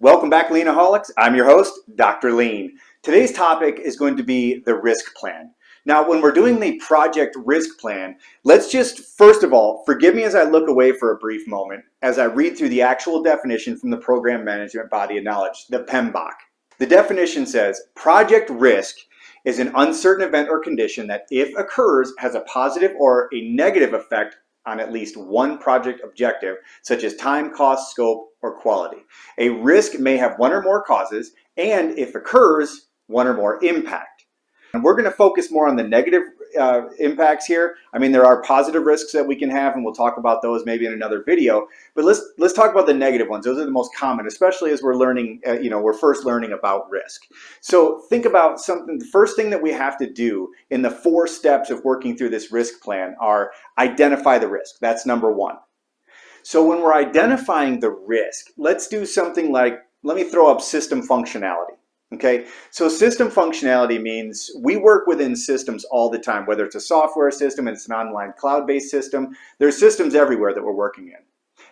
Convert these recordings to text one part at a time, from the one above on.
Welcome back, Leanaholics. I'm your host, Dr. Lean. Today's topic is going to be the risk plan. Now, when we're doing the project risk plan, let's just, first of all, forgive me as I look away for a brief moment as I read through the actual definition from the Program Management Body of Knowledge, the PMBOK. The definition says, project risk is an uncertain event or condition that, if occurs, has a positive or a negative effect on at least one project objective, such as time, cost, scope, or quality. A risk may have one or more causes, and if occurs, one or more impact. And we're going to focus more on the negative impacts here. I mean, there are positive risks that we can have, and we'll talk about those maybe in another video. But let's talk about the negative ones. Those are the most common, especially as we're learning. We're first learning about risk. So think about something. The first thing that we have to do in the 4 steps of working through this risk plan are identify the risk. That's number 1. So when we're identifying the risk, let's do something like, let me throw up system functionality. Okay, so system functionality means we work within systems all the time, whether it's a software system, it's an online cloud-based system. There's systems everywhere that we're working in.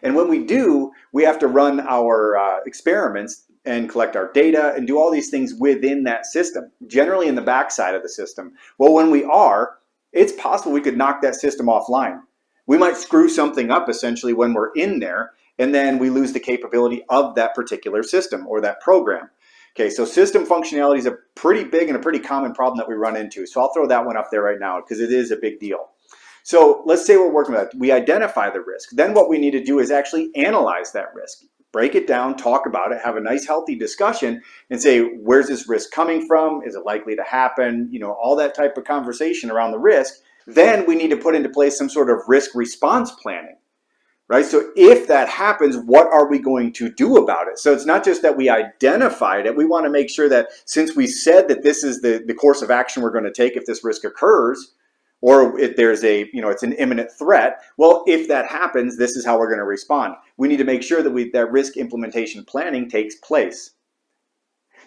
And when we do, we have to run our experiments and collect our data and do all these things within that system, generally in the backside of the system. Well, when we are, it's possible we could knock that system offline. We might screw something up essentially when we're in there, and then we lose the capability of that particular system or that program. Okay, so system functionality is a pretty big and a pretty common problem that we run into. So I'll throw that one up there right now because it is a big deal. So let's say we're working with that. We identify the risk. Then what we need to do is actually analyze that risk. Break it down, talk about it, have a nice healthy discussion and say, where's this risk coming from? Is it likely to happen? You know, all that type of conversation around the risk. Then we need to put into place some sort of risk response planning. Right? So if that happens, what are we going to do about it? So it's not just that we identified it. We want to make sure that since we said that this is the course of action we're going to take if this risk occurs, or if there's it's an imminent threat, well, if that happens, this is how we're going to respond. We need to make sure that that risk implementation planning takes place.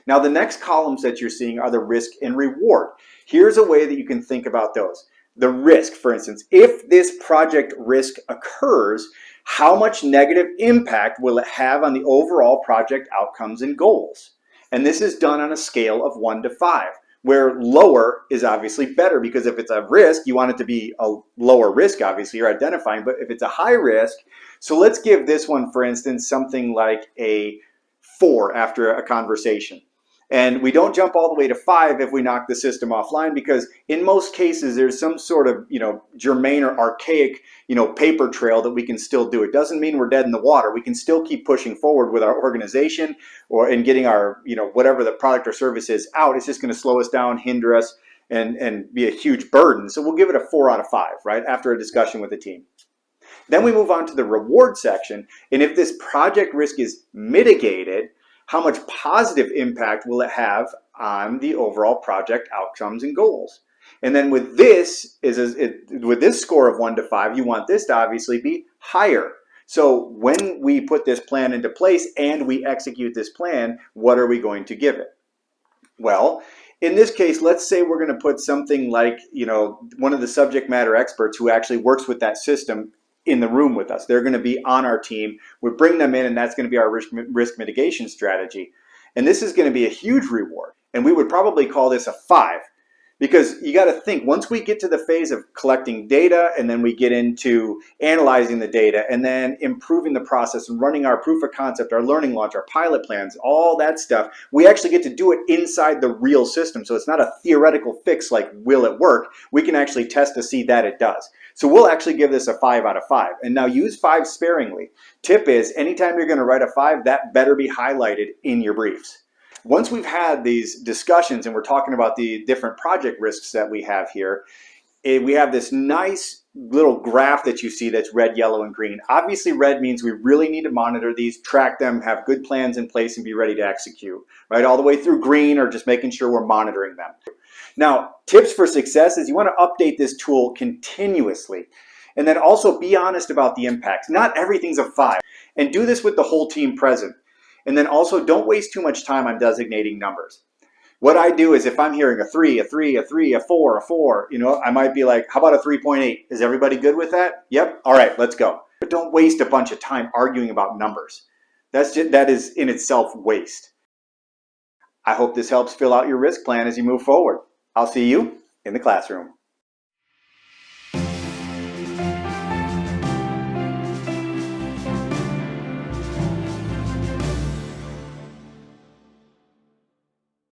Now, the next columns that you're seeing are the risk and reward. Here's a way that you can think about those. The risk, for instance, if this project risk occurs, how much negative impact will it have on the overall project outcomes and goals? And this is done on a scale of 1 to 5, where lower is obviously better, because if it's a risk, you want it to be a lower risk, obviously you're identifying, but if it's a high risk, so let's give this one, for instance, something like a 4 after a conversation. And we don't jump all the way to 5 if we knock the system offline, because in most cases there's some sort of germane or archaic paper trail that we can still do. It doesn't mean we're dead in the water. We can still keep pushing forward with our organization and getting our whatever the product or service is out. It's just going to slow us down, hinder us, and be a huge burden. So we'll give it a 4 out of 5, right, after a discussion with the team. Then we move on to the reward section, and if this project risk is mitigated, how much positive impact will it have on the overall project outcomes and goals? And then with this score of 1 to 5, you want this to obviously be higher. So when we put this plan into place and we execute this plan, what are we going to give it? Well, in this case, let's say we're going to put something like, one of the subject matter experts who actually works with that system in the room with us. They're going to be on our team. We bring them in, and that's going to be our risk mitigation strategy. And this is going to be a huge reward. And we would probably call this a 5, because you got to think, once we get to the phase of collecting data, and then we get into analyzing the data, and then improving the process and running our proof of concept, our learning launch, our pilot plans, all that stuff, we actually get to do it inside the real system. So it's not a theoretical fix like, will it work? We can actually test to see that it does. So we'll actually give this a 5 out of 5. And now use 5 sparingly. Tip is, anytime you're going to write a 5, that better be highlighted in your briefs. Once we've had these discussions and we're talking about the different project risks that we have here, we have this nice little graph that you see that's red, yellow, and green. Obviously, red means we really need to monitor these, track them, have good plans in place, and be ready to execute. Right, all the way through green are just making sure we're monitoring them. Now, tips for success is you want to update this tool continuously. And then also be honest about the impacts. Not everything's a 5. And do this with the whole team present. And then also don't waste too much time on designating numbers. What I do is if I'm hearing a 3, a 3, a 3, a 4, a 4, I might be like, how about a 3.8? Is everybody good with that? Yep. All right, let's go. But don't waste a bunch of time arguing about numbers. That is in itself waste. I hope this helps fill out your risk plan as you move forward. I'll see you in the classroom.